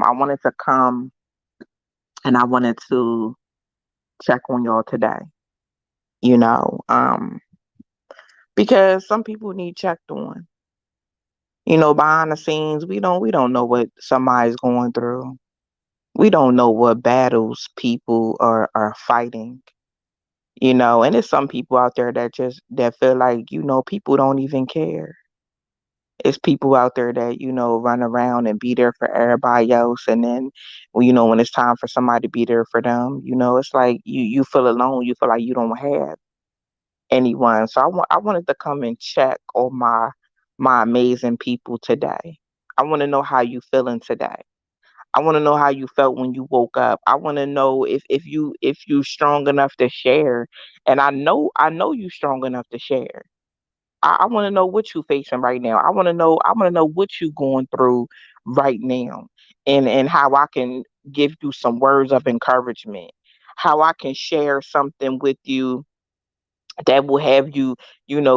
I wanted to come and I wanted to check on y'all today, you know, because some people need checked on. Behind the scenes, we don't know what somebody's going through. We don't know what battles people are fighting, and there's some people out there that feel like, people don't even care. It's people out there that, run around and be there for everybody else. And then, when it's time for somebody to be there for them, it's like you feel alone. You feel like you don't have anyone. So I wanted to come and check on my amazing people today. I want to know how you feeling today. I want to know how you felt when you woke up. I want to know if you strong enough to share. And I know you strong enough to share. I want to know what you facing right now. I want to know what you going through right now, and how I can give you some words of encouragement. How I can share something with you that will have you,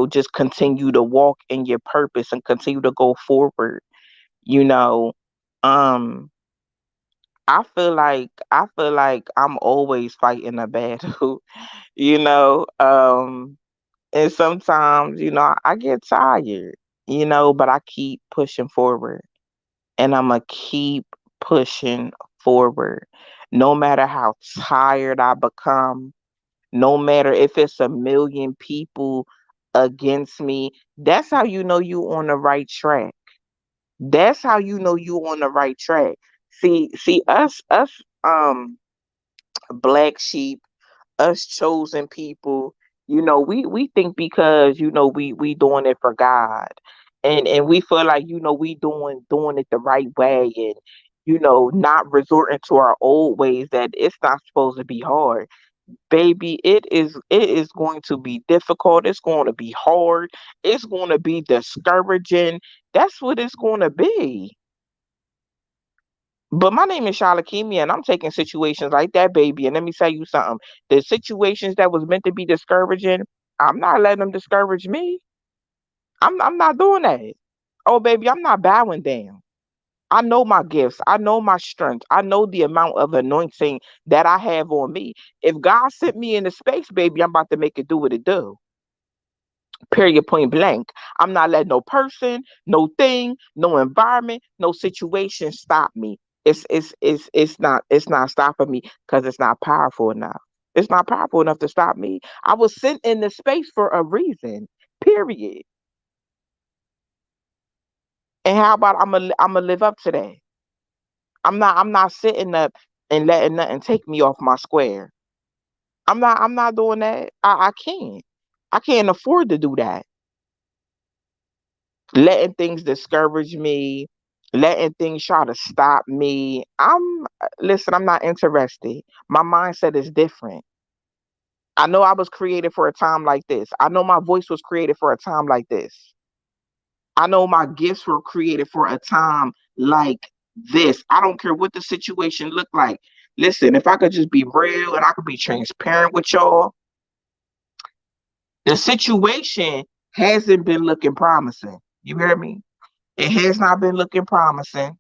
just continue to walk in your purpose and continue to go forward. You know, um, I feel like I'm always fighting a battle. you know, um, and sometimes, I get tired, but I keep pushing forward, and I'm going to keep pushing forward. No matter how tired I become, no matter if it's a million people against me, that's how you know you on the right track. That's how you know you on the right track. See us black sheep, us chosen people, we think because we doing it for God, and we feel like we doing it the right way, and not resorting to our old ways, that it's not supposed to be hard. Baby, it is going to be difficult, it's going to be hard, it's going to be discouraging. That's what it's going to be. But my name is Shalakimia, and I'm taking situations like that, baby. And let me tell you something. The situations that was meant to be discouraging, I'm not letting them discourage me. I'm not doing that. Oh, baby, I'm not bowing down. I know my gifts. I know my strength. I know the amount of anointing that I have on me. If God sent me into space, baby, I'm about to make it do what it do. Period, point blank. I'm not letting no person, no thing, no environment, no situation stop me. It's not stopping me because it's not powerful enough. It's not powerful enough to stop me. I was sent in the space for a reason. Period. And how about I'm gonna live up to that? I'm not sitting up and letting nothing take me off my square. I'm not doing that. I can't. I can't afford to do that. Letting things discourage me, letting things try to stop me. Listen, I'm not interested. My mindset is different. I know I was created for a time like this. I know my voice was created for a time like this. I know my gifts were created for a time like this. I don't care what the situation looked like. Listen, if I could just be real and I could be transparent with y'all, the situation hasn't been looking promising. You hear me? It has not been looking promising.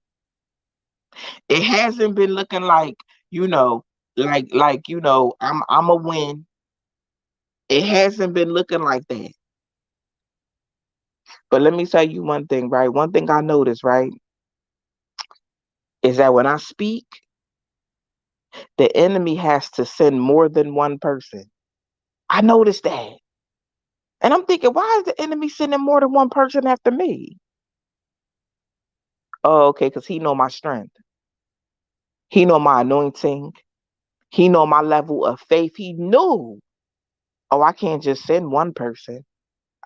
It hasn't been looking like, you know, I'm a win. It hasn't been looking like that. But let me tell you one thing, right? One thing I noticed, right, is that when I speak, the enemy has to send more than one person. I noticed that. And I'm thinking, why is the enemy sending more than one person after me? Oh, okay, because he know my strength. He know my anointing. He know my level of faith. He knew. Oh, I can't just send one person.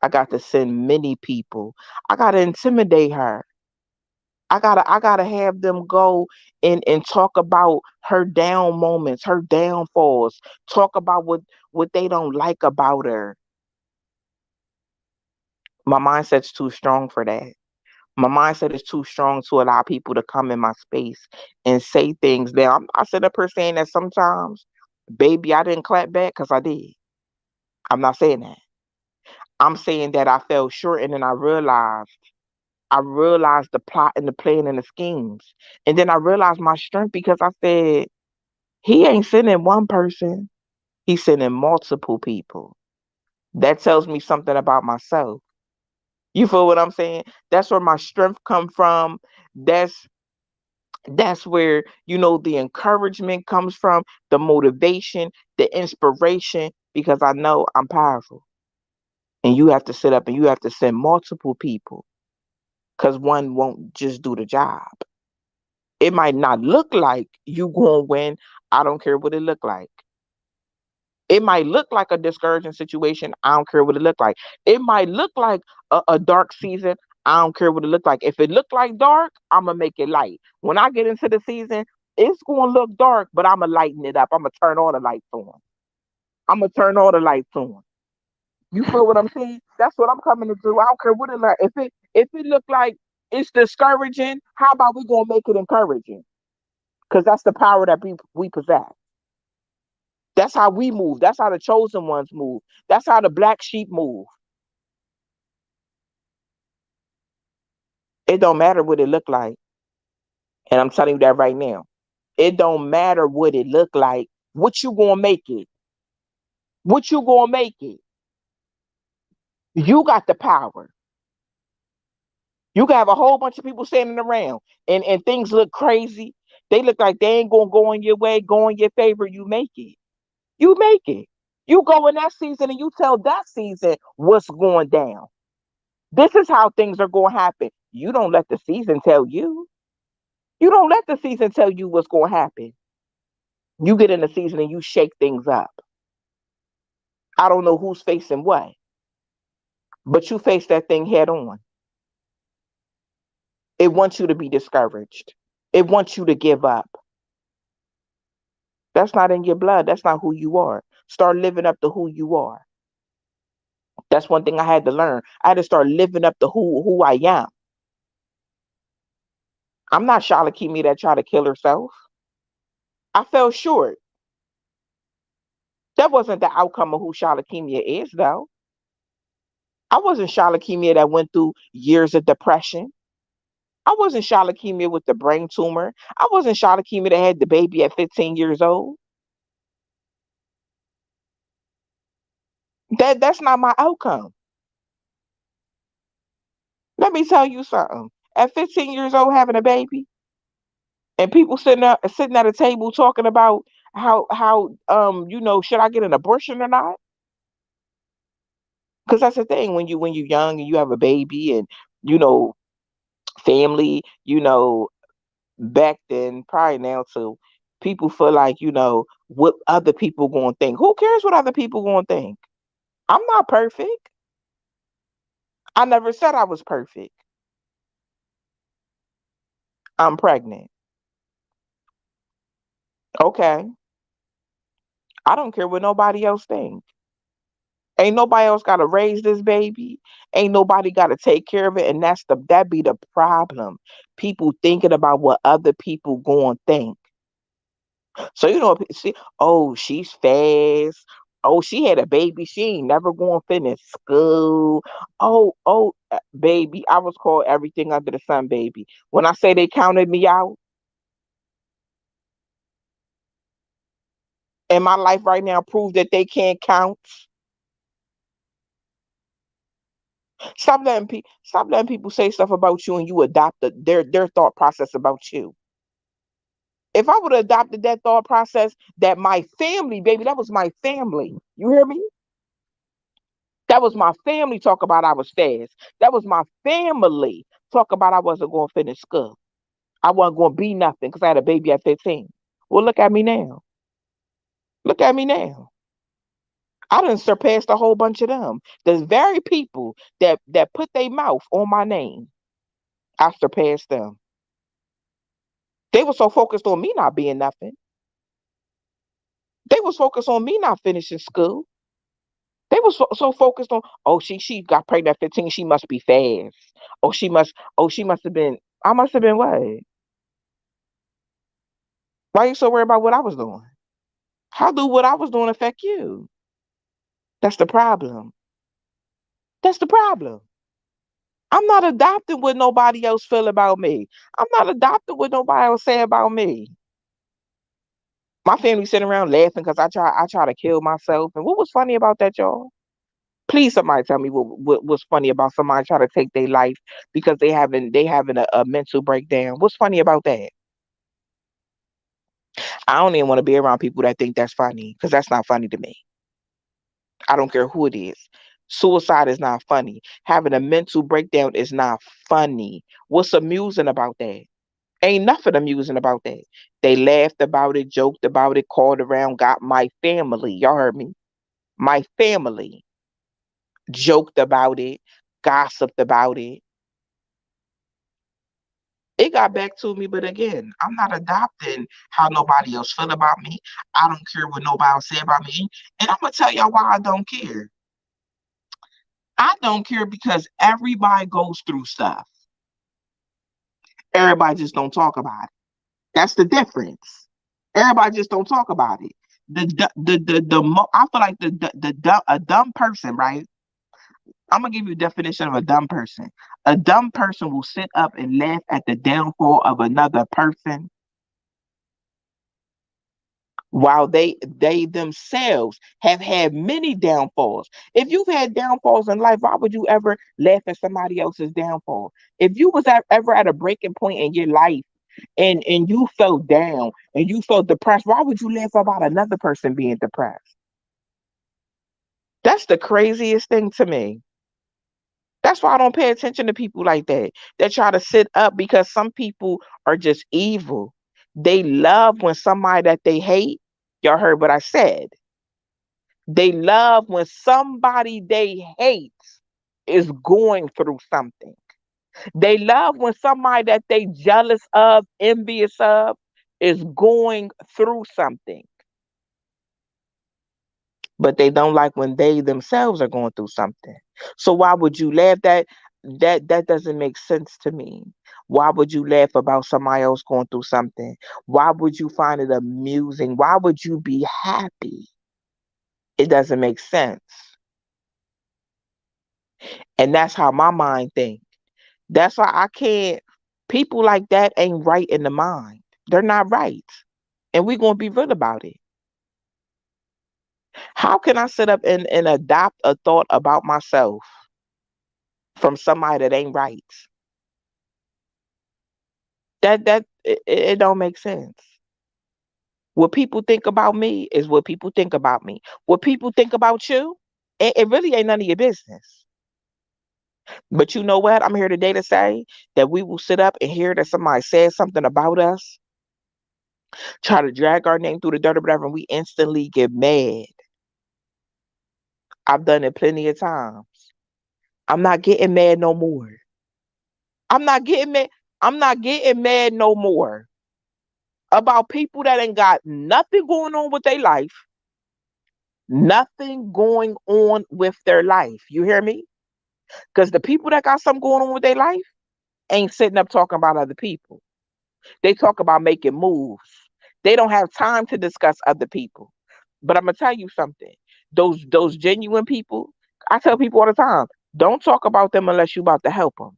I got to send many people. I gotta intimidate her. I gotta have them go and talk about her down moments, her downfalls. Talk about what they don't like about her. My mindset's too strong for that. My mindset is too strong to allow people to come in my space and say things. Now I'm not sitting up here saying that sometimes, baby, I didn't clap back because I did. I'm not saying that. I'm saying that I fell short and then I realized. I realized the plot and the plan and the schemes. And then I realized my strength because I said, he ain't sending one person, he's sending multiple people. That tells me something about myself. You feel what I'm saying? That's where my strength come from. That's that's where, the encouragement comes from, the motivation, the inspiration, because I know I'm powerful. And you have to sit up and you have to send multiple people because one won't just do the job. It might not look like you going to win. I don't care what it look like. It might look like a discouraging situation. I don't care what it look like. It might look like a dark season. I don't care what it look like. If it look like dark, I'm gonna make it light. When I get into the season, it's gonna look dark, but I'm gonna lighten it up. I'm gonna turn all the lights on. I'm gonna turn all the lights on. You feel what I'm saying? That's what I'm coming to do. I don't care what it like. If it look like it's discouraging, how about we gonna make it encouraging? Because that's the power that we possess. That's how we move. That's how the chosen ones move. That's how the black sheep move. It don't matter what it look like. And I'm telling you that right now. It don't matter what it look like. What you gonna make it? What you gonna make it? You got the power. You can have a whole bunch of people standing around and things look crazy. They look like they ain't gonna go in your way, go in your favor. You make it. You make it. You go in that season and you tell that season what's going down. This is how things are going to happen. You don't let the season tell you. You don't let the season tell you what's going to happen. You get in the season and you shake things up. I don't know who's facing what, but you face that thing head on. It wants you to be discouraged. It wants you to give up. That's not in your blood. That's not who you are. Start living up to who you are. That's one thing I had to learn. I had to start living up to who I am. I'm not Shalakimi that tried to kill herself. I fell short. That wasn't the outcome of who Shalakimia is, though. I wasn't Shalakimia that went through years of depression. I wasn't Shalakimia with the brain tumor. I wasn't Shalakimia that had the baby at 15 years old. That's not my outcome. Let me tell you something. At 15 years old having a baby and people sitting at a table talking about how should I get an abortion or not? Because that's the thing when you're young and you have a baby and you know family, back then, probably now too, people feel like, what other people gonna think. Who cares what other people gonna think? I'm not perfect. I never said I was perfect. I'm pregnant. Okay. I don't care what nobody else think. Ain't nobody else gotta raise this baby. Ain't nobody gotta take care of it. And that be the problem. People thinking about what other people gonna think. So see, oh, she's fast. Oh, she had a baby. She ain't never going to finish school. Baby, I was called everything under the sun, baby. When I say they counted me out, and my life right now proves that they can't count. Stop letting people say stuff about you, and you adopt their thought process about you. If I would have adopted that thought process, that my family, baby, that was my family. You hear me? That was my family talk about I was fast. That was my family talk about I wasn't going to finish school. I wasn't going to be nothing because I had a baby at 15. Well, look at me now. Look at me now. I done surpassed a whole bunch of them. The very people that put their mouth on my name, I surpassed them. They were so focused on me not being nothing. They was focused on me not finishing school. They was so focused on, oh, she got pregnant at 15. She must be fast. She must have been. I must have been what? Why are you so worried about what I was doing? How do what I was doing affect you? That's the problem. That's the problem. I'm not adopting what nobody else feel about me. I'm not adopting what nobody else say about me. My family sitting around laughing because I try to kill myself. And what was funny about that, y'all? Please, somebody tell me what was funny about somebody trying to take their life because they having a mental breakdown. What's funny about that? I don't even want to be around people that think that's funny because that's not funny to me. I don't care who it is. Suicide is not funny. Having a mental breakdown is not funny. What's amusing about that? Ain't nothing amusing about that. They laughed about it, joked about it, called around, got my family. Y'all heard me? My family joked about it, gossiped about it. It got back to me, but again, I'm not adopting how nobody else feel about me. I don't care what nobody else say about me. And I'm gonna tell y'all why I don't care. I don't care because everybody goes through stuff. Everybody just don't talk about it. That's the difference. Everybody just don't talk about it. I feel like a dumb person, right? I'm gonna give you a definition of a dumb person. A dumb person will sit up and laugh at the downfall of another person while they themselves have had many downfalls. If you've had downfalls in life, why would you ever laugh at somebody else's downfall? If you was ever at a breaking point in your life and you felt down and you felt depressed, why would you laugh about another person being depressed? That's the craziest thing to me. That's why I don't pay attention to people like that that try to sit up because some people are just evil. They love when somebody that they hate, y'all heard what I said. They love when somebody they hate is going through something. They love when somebody that they jealous of, envious of, is going through something. But they don't like when they themselves are going through something. So why would you laugh? That doesn't make sense to me. Why would you laugh about somebody else going through something? Why would you find it amusing? Why would you be happy? It doesn't make sense. And that's how my mind thinks. That's why I can't. People like that ain't right in the mind. They're not right. And we're gonna be real about it. How can I sit up and adopt a thought about myself from somebody that ain't right? It don't make sense. What people think about me is what people think about me. What people think about you, it really ain't none of your business. But you know what? I'm here today to say that we will sit up and hear that somebody says something about us, try to drag our name through the dirt or whatever, and we instantly get mad. I've done it plenty of times. I'm not getting mad no more. I'm not getting mad. I'm not getting mad no more about people that ain't got nothing going on with their life. Nothing going on with their life. You hear me? Because the people that got something going on with their life ain't sitting up talking about other people. They talk about making moves. They don't have time to discuss other people. But I'm gonna tell you something. Those genuine people, I tell people all the time, don't talk about them unless you about to help them.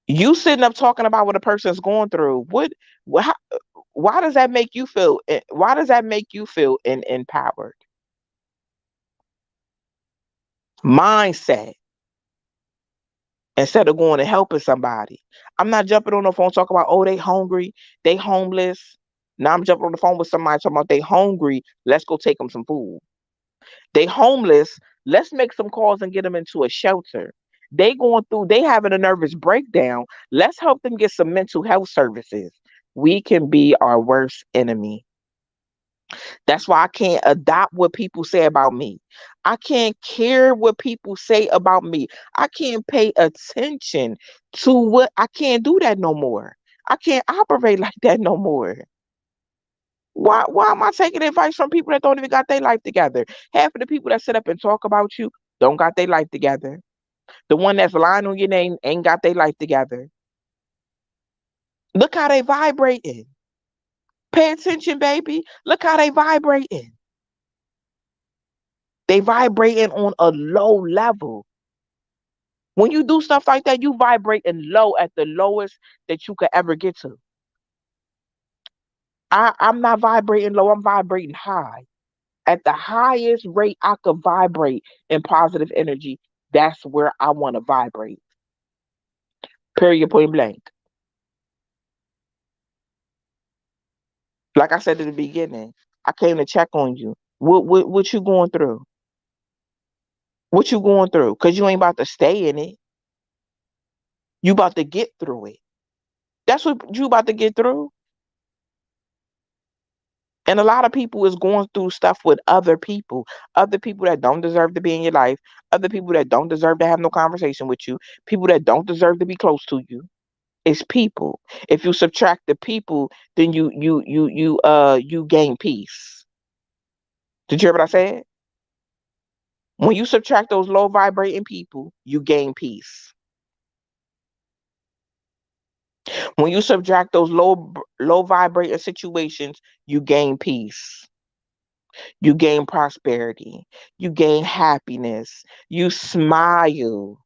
You sitting up talking about what a person's going through. How, why does that make you feel? Why does that make you feel empowered? Mindset instead of going and helping somebody. I'm not jumping on the phone talking about, oh, they hungry, they homeless. Now I'm jumping on the phone with somebody talking about they hungry. Let's go take them some food. They homeless. Let's make some calls and get them into a shelter. They having a nervous breakdown. Let's help them get some mental health services. We can be our worst enemy. That's why I can't adopt what people say about me. I can't care what people say about me. I can't pay attention to what I can't do that no more. I can't operate like that no more. Why am I taking advice from people that don't even got their life together? Half of the people that sit up and talk about you don't got their life together. The one that's lying on your name ain't got their life together. Look how they vibrating. Pay attention, baby. Look how they vibrating. They vibrating on a low level. When you do stuff like that, you vibrating low at the lowest that you could ever get to. I'm not vibrating low, I'm vibrating high. At the highest rate I could vibrate in positive energy, that's where I want to vibrate. Period, point blank. Like I said at the beginning, I came to check on you. What you going through? What you going through? Cause you ain't about to stay in it. You about to get through it. That's what you about to get through. And a lot of people is going through stuff with other people that don't deserve to be in your life, other people that don't deserve to have no conversation with you, people that don't deserve to be close to you. It's people. If you subtract the people, then you gain peace. Did you hear what I said? When you subtract those low vibrating people, you gain peace. When you subtract those low vibrating situations, you gain peace. You gain prosperity. You gain happiness. You smile.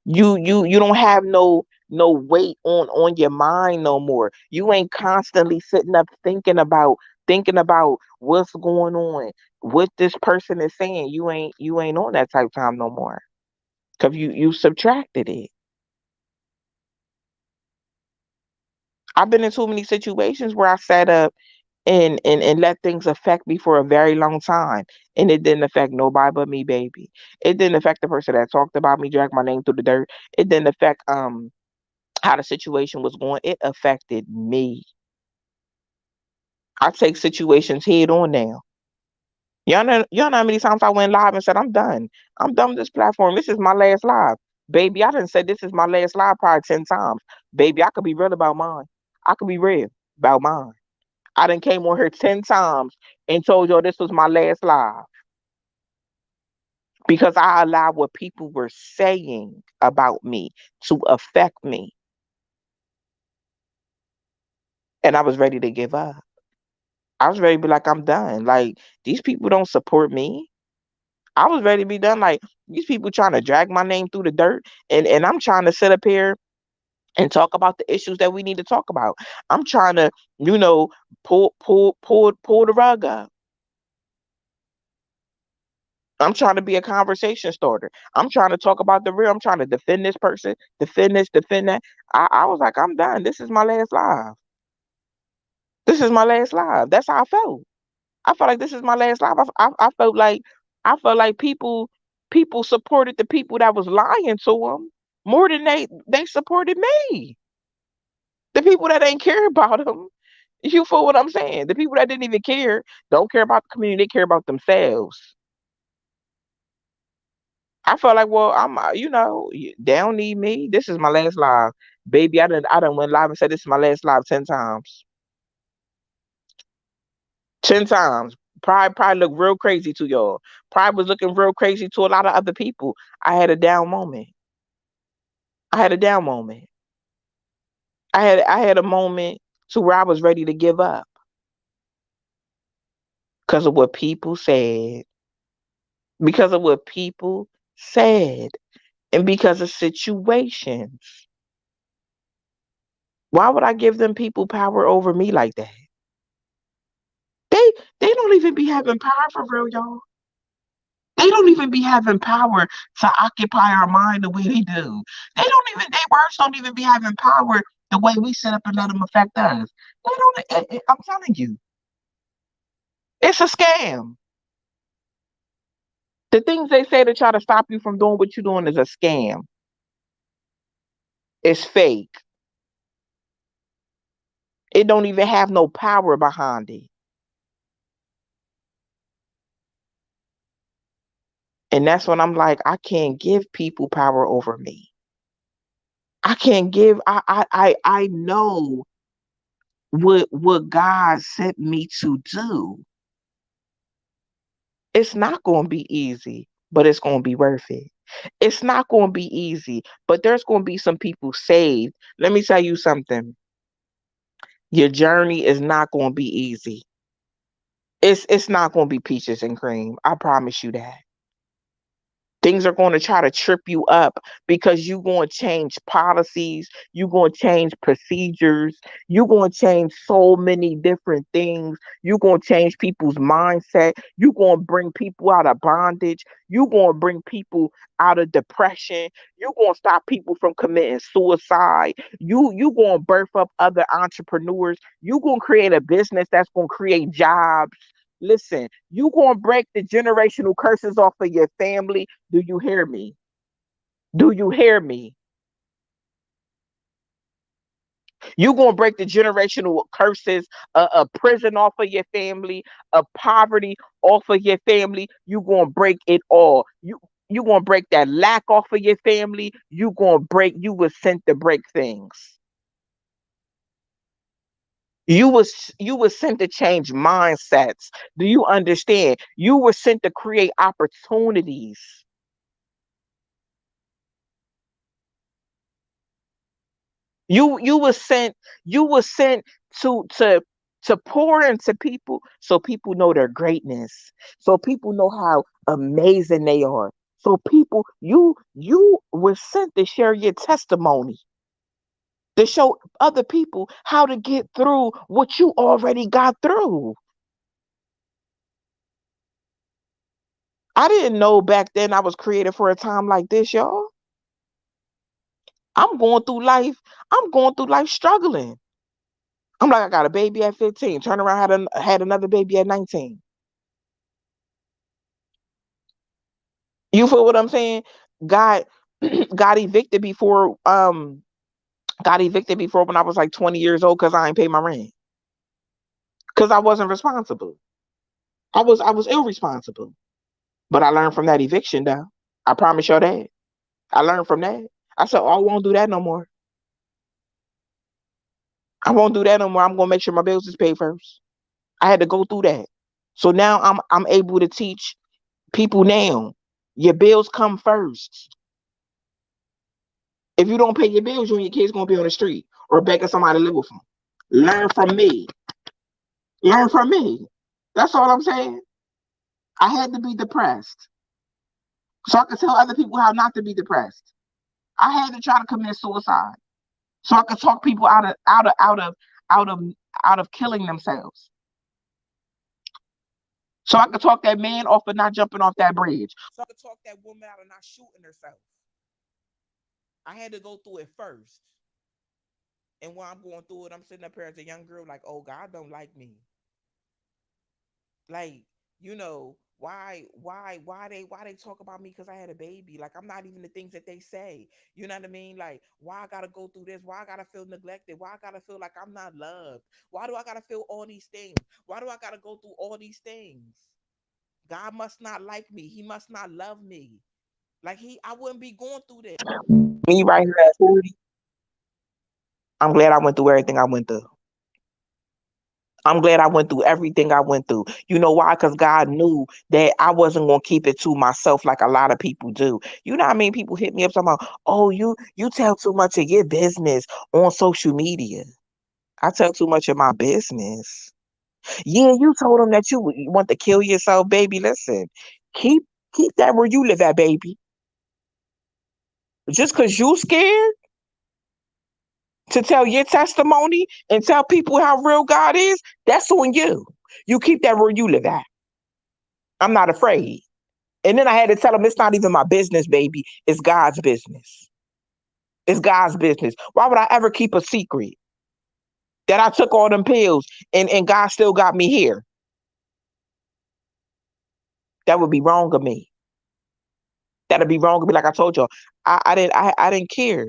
You don't have no weight on your mind no more. You ain't constantly sitting up thinking about what's going on, what this person is saying. You ain't on that type of time no more. Cause you subtracted it. I've been in too many situations where I sat up and let things affect me for a very long time. And it didn't affect nobody but me, baby. It didn't affect the person that talked about me, dragged my name through the dirt. It didn't affect how the situation was going. It affected me. I take situations head on now. Y'all know how many times I went live and said, I'm done. I'm done with this platform. This is my last live. Baby, I didn't say this is my last live probably 10 times. Baby, I could be real about mine. I could be real about mine. I done came on here 10 times and told y'all this was my last live because I allowed what people were saying about me to affect me. And I was ready to give up. I was ready to be like, I'm done. Like, these people don't support me. I was ready to be done. Like, these people trying to drag my name through the dirt. And I'm trying to sit up here and talk about the issues that we need to talk about. I'm trying to, you know, pull the rug up. I'm trying to be a conversation starter. I'm trying to talk about the real. I'm trying to defend this person, defend this, defend that. I was like, I'm done. This is my last live. This is my last live. That's how I felt. I felt like this is my last live. I felt like people supported the people that was lying to them more than they supported me. The people that ain't care about them. You feel what I'm saying? The people that didn't even care don't care about the community. They care about themselves. I felt like, well, they don't need me. This is my last live, baby. I done went live and said this is my last live 10 times. 10 times. Pride looked real crazy to y'all. Pride was looking real crazy to a lot of other people. I had a down moment. I had a down moment. I had a moment to where I was ready to give up because of what people said. Because of what people said, and because of situations. Why would I give them people power over me like that? They they don't even be having power for real, y'all. They don't even be having power to occupy our mind the way they do. Their words don't even be having power the way we sit up and let them affect us. They don't, I'm telling you, it's a scam. The things they say to try to stop you from doing what you're doing is a scam. It's fake. It don't even have no power behind it. And that's when I'm like, I can't give people power over me. I can't give I know what God sent me to do. It's not going to be easy, but it's going to be worth it. It's not going to be easy, but there's going to be some people saved. Let me tell you something. Your journey is not going to be easy. It's not gonna be peaches and cream. I promise you that. Things are going to try to trip you up because you're going to change policies, you're going to change procedures, you're going to change so many different things. You're going to change people's mindset. You're going to bring people out of bondage. You're going to bring people out of depression. You're going to stop people from committing suicide. You're going to birth up other entrepreneurs. You're going to create a business that's going to create jobs. Listen, you gonna break the generational curses off of your family. Do you hear me? Do you hear me? You gonna break the generational curses of prison off of your family, of poverty off of your family. You gonna break it all. You gonna break that lack off of your family. You gonna break. You were sent to break things. You was sent to change mindsets. Do you understand? You were sent to create opportunities. You was sent to pour into people so people know their greatness. So people know how amazing they are. So people you were sent to share your testimony, to show other people how to get through what you already got through. I didn't know back then I was created for a time like this, y'all. I'm going through life. I'm going through life struggling. I'm like, I got a baby at 15. Turn around, had another baby at 19. You feel what I'm saying? Got got evicted before got evicted before when I was like 20 years old because I ain't paid my rent. Because I wasn't responsible. I was irresponsible. But I learned from that eviction though. I promise you that. I learned from that. I said, oh, I won't do that no more. I won't do that no more. I'm gonna make sure my bills is paid first. I had to go through that. So now I'm able to teach people now. Your bills come first. If you don't pay your bills, you and your kids gonna be on the street or begging somebody to live with them. Learn from me. Learn from me. That's all I'm saying. I had to be depressed so I could tell other people how not to be depressed. I had to try to commit suicide so I could talk people out of out of killing themselves. So I could talk that man off of not jumping off that bridge. So I could talk that woman out of not shooting herself. I had to go through it first. And while I'm going through it, I'm sitting up here as a young girl, like, oh, God don't like me. Like, why they talk about me because I had a baby? Like, I'm not even the things that they say. You know what I mean? Like, why I gotta go through this? Why I gotta feel neglected? Why I gotta feel like I'm not loved? Why do I gotta feel all these things? Why do I gotta go through all these things? God must not like me. He must not love me. Like I wouldn't be going through this. Me right here at 40, I'm glad I went through everything I went through. I'm glad I went through everything I went through. You know why? Because God knew that I wasn't gonna keep it to myself like a lot of people do. You know what I mean? People hit me up talking about, oh, you tell too much of your business on social media. I tell too much of my business. Yeah, you told them that you want to kill yourself, baby. Listen, keep keep that where you live at, baby. Just because you scared to tell your testimony and tell people how real God is, that's on you. You keep that where you live at. I'm not afraid. And then I had to tell him it's not even my business, baby. It's God's business. It's God's business. Why would I ever keep a secret that I took all them pills and God still got me here? That would be wrong of me. That'd be wrong of me. Like I told you, I didn't care.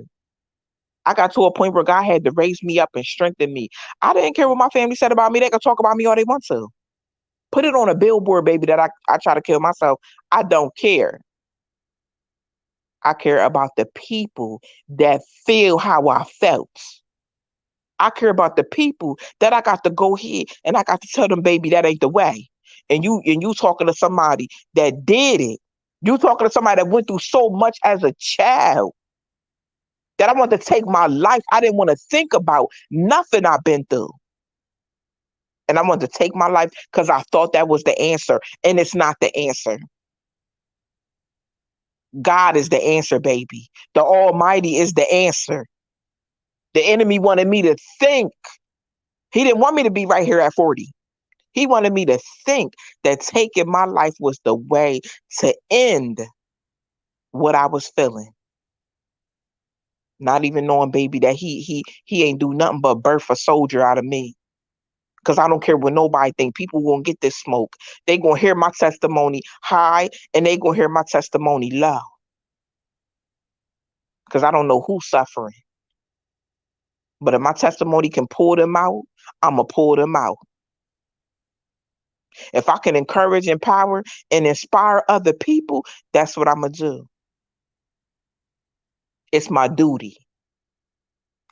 I got to a point where God had to raise me up and strengthen me. I didn't care what my family said about me. They could talk about me all they want to. Put it on a billboard, baby, that I try to kill myself. I don't care. I care about the people that feel how I felt. I care about the people that I got to go here and I got to tell them, baby, that ain't the way. And you talking to somebody that did it. You talking to somebody that went through so much as a child that I want to take my life. I didn't want to think about nothing I've been through. And I wanted to take my life because I thought that was the answer. And it's not the answer. God is the answer, baby. The Almighty is the answer. The enemy wanted me to think. He didn't want me to be right here at 40. He wanted me to think that taking my life was the way to end what I was feeling. Not even knowing, baby, that he ain't do nothing but birth a soldier out of me. Cause I don't care what nobody think. People gonna get this smoke. They gonna hear my testimony high, and they gonna hear my testimony low. Cause I don't know who's suffering. But if my testimony can pull them out, I'ma pull them out. If I can encourage, empower, and inspire other people, that's what I'ma do. It's my duty.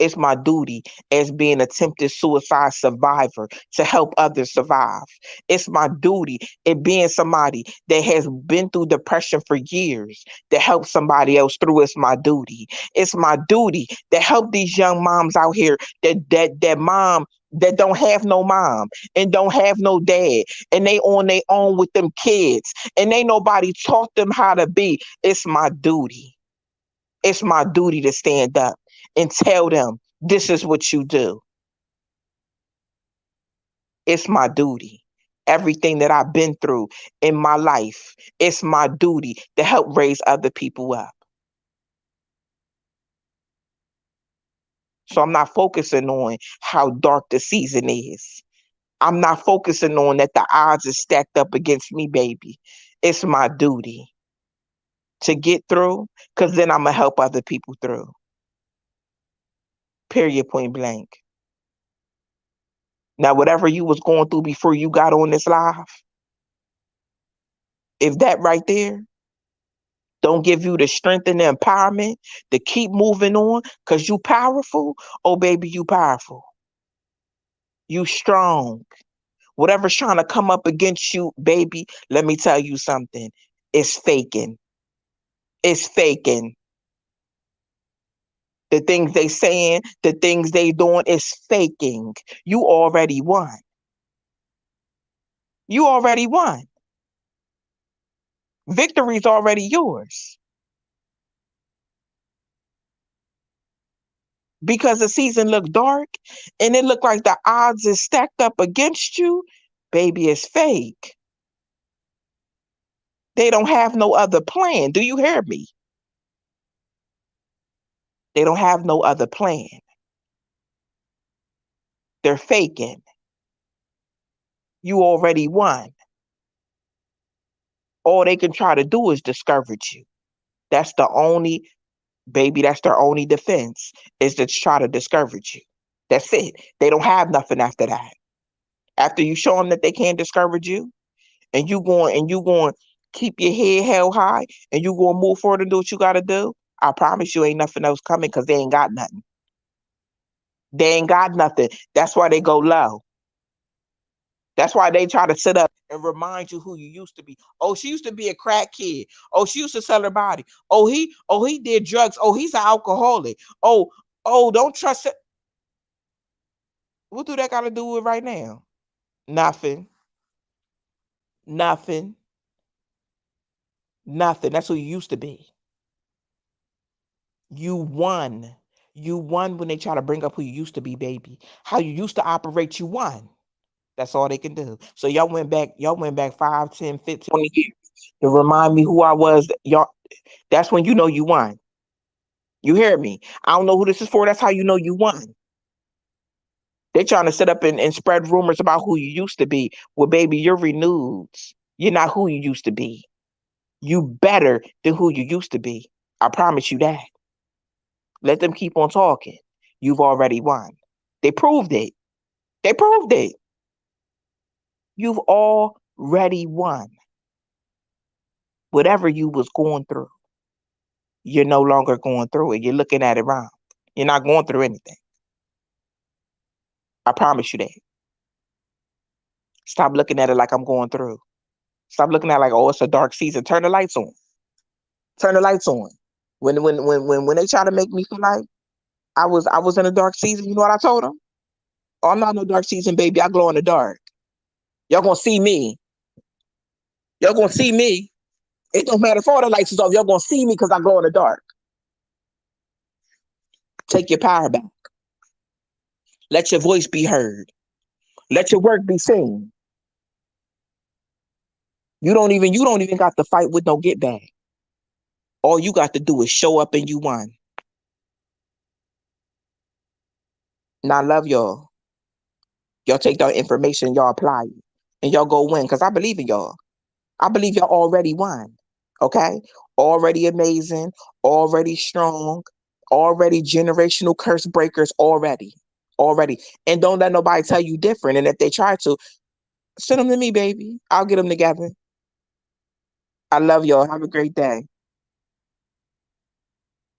It's my duty as being a attempted suicide survivor to help others survive. It's my duty in being somebody that has been through depression for years to help somebody else through. It's my duty. It's my duty to help these young moms out here that mom that don't have no mom and don't have no dad and they on their own with them kids and ain't nobody taught them how to be. It's my duty. It's my duty to stand up and tell them this is what you do. It's my duty. Everything that I've been through in my life, it's my duty to help raise other people up. So I'm not focusing on how dark the season is. I'm not focusing on that the odds are stacked up against me, baby. It's my duty to get through because then I'm going to help other people through. Period, point blank. Now, whatever you was going through before you got on this live, if that right there don't give you the strength and the empowerment to keep moving on because you powerful, oh, baby, you powerful. You strong. Whatever's trying to come up against you, baby, let me tell you something. It's faking. It's faking. The things they saying, the things they doing is faking. You already won. You already won. Victory's already yours. Because the season looked dark and it looked like the odds is stacked up against you, baby, it's fake. They don't have no other plan. Do you hear me? They don't have no other plan. They're faking. You already won. All they can try to do is discourage you. That's the only, baby, that's their only defense, is to try to discourage you. That's it. They don't have nothing after that. After you show them that they can't discourage you, and you going keep your head held high, and you going to move forward and do what you got to do, I promise you ain't nothing else coming because they ain't got nothing. They ain't got nothing. That's why they go low. That's why they try to sit up and remind you who you used to be. Oh, she used to be a crack kid. Oh, she used to sell her body. Oh, he did drugs. Oh, he's an alcoholic. Oh, don't trust it. What do that got to do with right now? Nothing. Nothing. Nothing. That's who you used to be. You won. You won when they try to bring up who you used to be, baby. How you used to operate, you won. That's all they can do. So y'all went back 5, 10, 15, 20 years to remind me who I was. Y'all, that's when you know you won. You hear me? I don't know who this is for. That's how you know you won. They're trying to sit up and spread rumors about who you used to be. Well, baby, you're renewed. You're not who you used to be. You better than who you used to be. I promise you that. Let them keep on talking. You've already won. They proved it. They proved it. You've already won. Whatever you was going through, you're no longer going through it. You're looking at it wrong. You're not going through anything. I promise you that. Stop looking at it like I'm going through. Stop looking at it like, oh, it's a dark season. Turn the lights on. Turn the lights on. When they try to make me feel like I was in a dark season, you know what I told them? Oh, I'm not in a dark season, baby. I glow in the dark. Y'all gonna see me. Y'all gonna see me. It don't matter if all the lights is off. Y'all gonna see me because I glow in the dark. Take your power back. Let your voice be heard. Let your work be seen. You don't even got to fight with no get back. All you got to do is show up and you won. And I love y'all. Y'all take that information, y'all apply it, and y'all go win. Cause I believe in y'all. I believe y'all already won. Okay? Already amazing, already strong, already generational curse breakers, already. Already. And don't let nobody tell you different. And if they try to, send them to me, baby. I'll get them together. I love y'all. Have a great day.